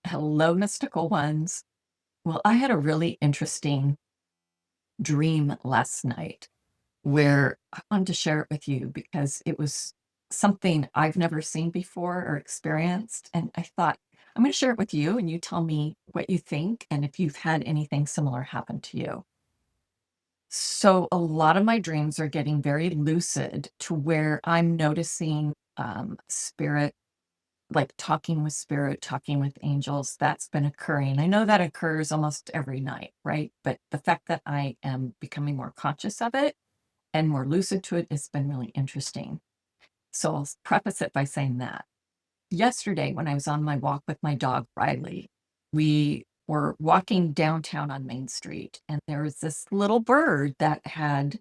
Hello, mystical ones. Well, I had a really interesting dream last night where I wanted to share it with you because it was something I've never seen before or experienced. And I thought, I'm going to share it with you and you tell me what you think and if you've had anything similar happen to you. So, a lot of my dreams are getting very lucid to where I'm noticing spirit, like talking with spirit, talking with angels, that's been occurring. I know that occurs almost every night, right? But the fact that I am becoming more conscious of it and more lucid to it has been really interesting. So I'll preface it by saying that. Yesterday, when I was on my walk with my dog, Riley, we were walking downtown on Main Street, and there was this little bird that had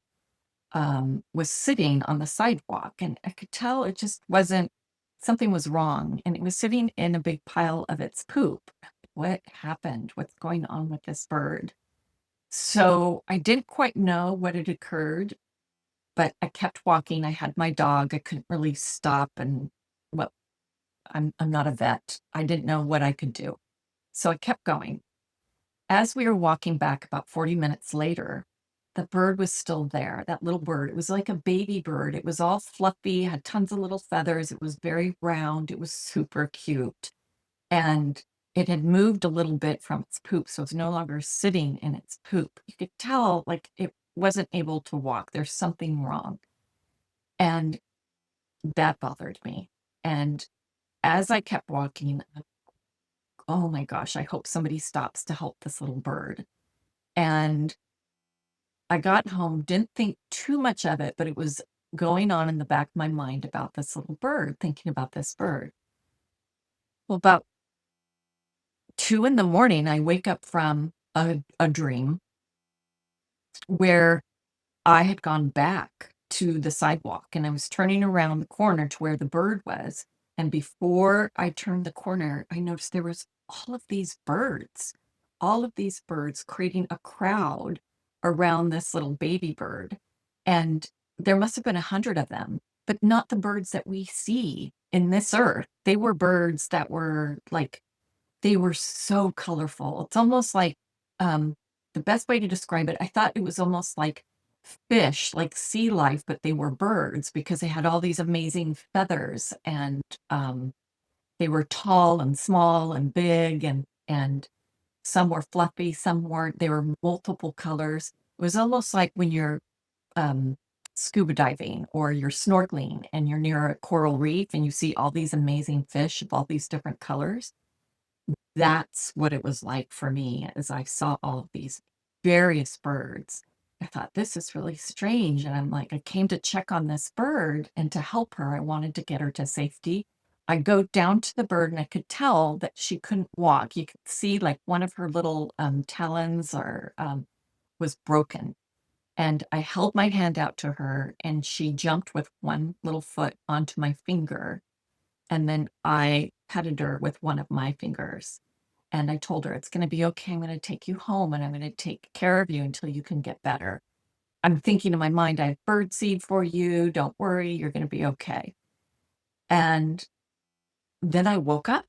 was sitting on the sidewalk, and I could tell it just wasn't something was wrong, and it was sitting in a big pile of its poop. What happened? What's going on with this bird? So I didn't quite know what had occurred, but I kept walking. I had my dog. I couldn't really stop, and well, I'm not a vet. I didn't know what I could do. So I kept going. As we were walking back about 40 minutes later, the bird was still there, that little bird. It was like a baby bird. It was all fluffy, had tons of little feathers. It was very round. It was super cute. And it had moved a little bit from its poop, so it's no longer sitting in its poop. You could tell, like, it wasn't able to walk. There's something wrong. And that bothered me. And as I kept walking, oh my gosh, I hope somebody stops to help this little bird. And I got home, didn't think too much of it, but it was going on in the back of my mind about this little bird, thinking about this bird. Well, about 2 in the morning, I wake up from a dream where I had gone back to the sidewalk and I was turning around the corner to where the bird was. And before I turned the corner, I noticed there was all of these birds creating a crowd around this little baby bird. And there must have been 100 of them, but not the birds that we see in this earth. They were birds that were like, they were so colorful. It's almost like, um, the best way to describe it, I thought it was almost like fish, like sea life, but they were birds because they had all these amazing feathers and they were tall and small and big and some were fluffy, some weren't. They were multiple colors. It was almost like when you're um, scuba diving or you're snorkeling and you're near a coral reef and you see all these amazing fish of all these different colors. That's what it was like for me as I saw all of these various birds. I thought, this is really strange. And I'm like, I came to check on this bird and to help her. I wanted to get her to safety. I go down to the bird and I could tell that she couldn't walk. You could see like one of her little talons or was broken. And I held my hand out to her and she jumped with one little foot onto my finger. And then I petted her with one of my fingers. And I told her, it's going to be okay. I'm going to take you home and I'm going to take care of you until you can get better. I'm thinking in my mind, I have bird seed for you. Don't worry. You're going to be okay. And then I woke up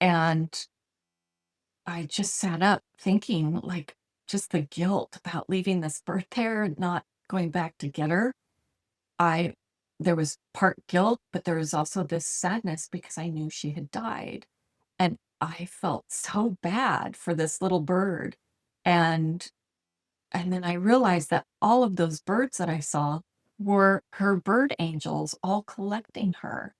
and I just sat up thinking, like, just the guilt about leaving this bird there and not going back to get her. I, there was part guilt, but there was also this sadness because I knew she had died. And I felt so bad for this little bird. And and then I realized that all of those birds that I saw were her bird angels all collecting her.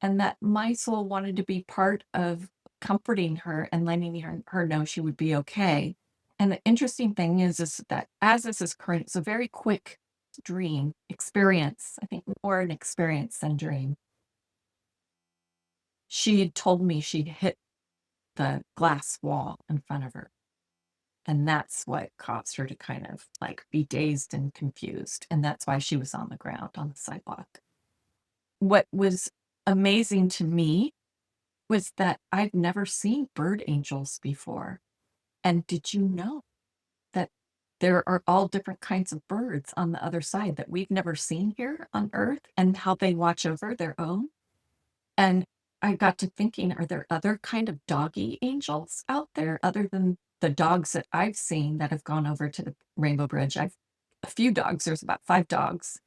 And that my soul wanted to be part of comforting her and letting her know she would be okay. And the interesting thing is that as this is current, it's a very quick dream experience. I think more an experience than dream. She had told me she hit the glass wall in front of her. And that's what caused her to kind of like be dazed and confused. And that's why she was on the ground on the sidewalk. What was amazing to me was that I've never seen bird angels before. And did you know that there are all different kinds of birds on the other side that we've never seen here on Earth and how they watch over their own? And I got to thinking, are there other kind of doggy angels out there other than the dogs that I've seen that have gone over to the Rainbow Bridge? I've a few dogs. There's about 5 dogs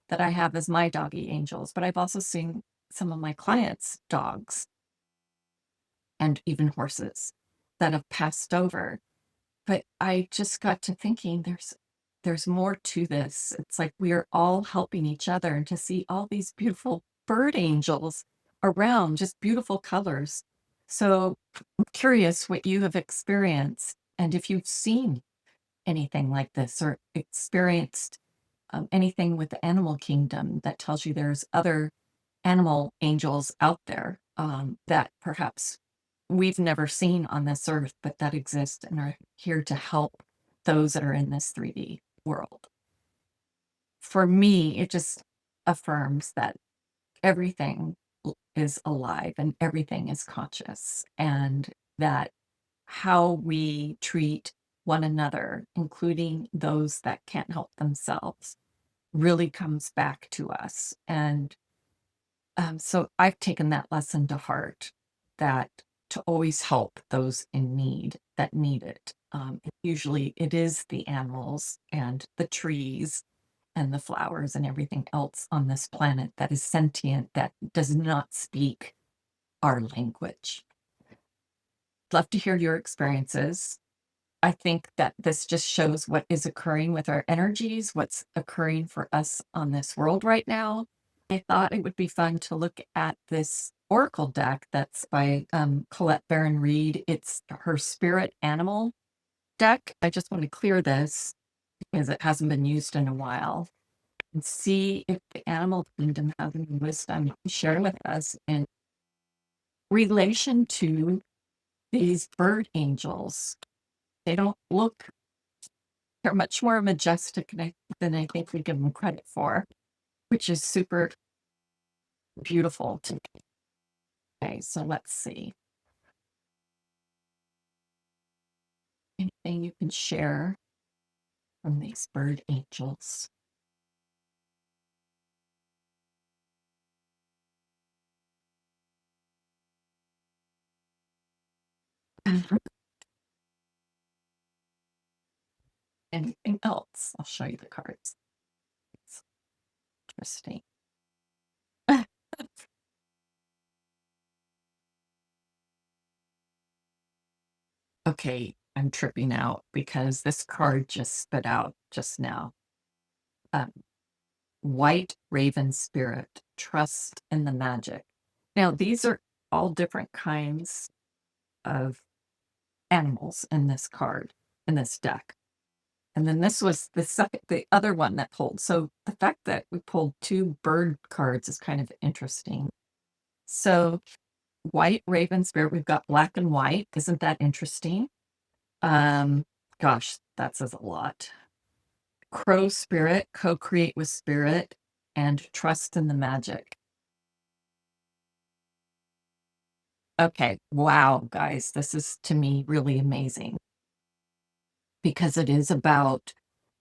that I have as my doggy angels, but I've also seen some of my clients' dogs and even horses that have passed over. But I just got to thinking there's more to this. It's like we are all helping each other, and to see all these beautiful bird angels around, just beautiful colors. So I'm curious what you have experienced and if you've seen anything like this or experienced anything with the animal kingdom that tells you there's other animal angels out there that perhaps we've never seen on this earth, but that exist and are here to help those that are in this 3D world. For me, it just affirms that everything is alive and everything is conscious, and that how we treat one another, including those that can't help themselves, really comes back to us. And so I've taken that lesson to heart, that to always help those in need that need it. Usually it is the animals and the trees and the flowers and everything else on this planet that is sentient, that does not speak our language. Love to hear your experiences. I think that this just shows what is occurring with our energies, what's occurring for us on this world right now. I thought it would be fun to look at this oracle deck that's by Colette Baron-Reid. It's her spirit animal deck. I just want to clear this because it hasn't been used in a while, and see if the animal kingdom has any wisdom to share with us in relation to these bird angels. They don't look, they're much more majestic than I think we give them credit for, which is super beautiful to me. Okay, so let's see. Anything you can share from these bird angels? Anything else? I'll show you the cards. It's interesting. Okay, I'm tripping out because this card just spit out just now. Um, White Raven Spirit, trust in the magic. Now, these are all different kinds of animals in this card, in this deck. And then this was the other one that pulled. So the fact that we pulled 2 bird cards is kind of interesting. So White Raven Spirit, we've got black and white. Isn't that interesting? Um, Gosh, that says a lot. Crow Spirit, co-create with spirit, and trust in the magic. Okay, wow, guys, this is to me really amazing because it is about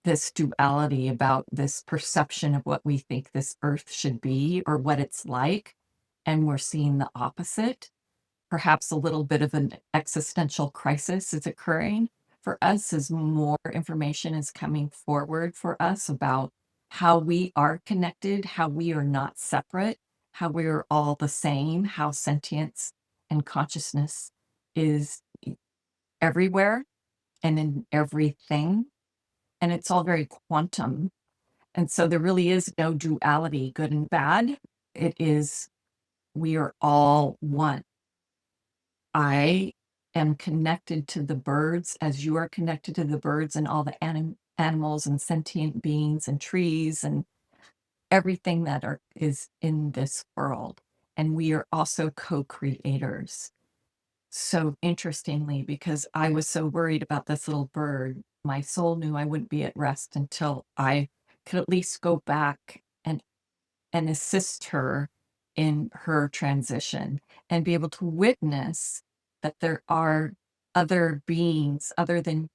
this duality, about this perception of what we think this earth should be or what it's like. And we're seeing the opposite. Perhaps a little bit of an existential crisis is occurring for us as more information is coming forward for us about how we are connected, how we are not separate, how we are all the same, how sentience and consciousness is everywhere and in everything. And it's all very quantum. And so there really is no duality, good and bad. It is, we are all one. I am connected to the birds as you are connected to the birds and all the animals and sentient beings and trees and everything that is in this world. And we are also co-creators. So interestingly, because I was so worried about this little bird, my soul knew I wouldn't be at rest until I could at least go back and assist her in her transition and be able to witness that there are other beings other than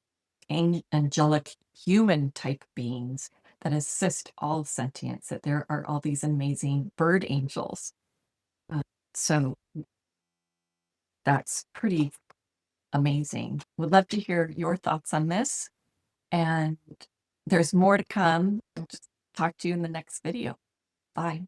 angelic human type beings that assist all sentience, that there are all these amazing bird angels. So that's pretty amazing. Would love to hear your thoughts on this. And there's more to come. I'll just talk to you in the next video. Bye.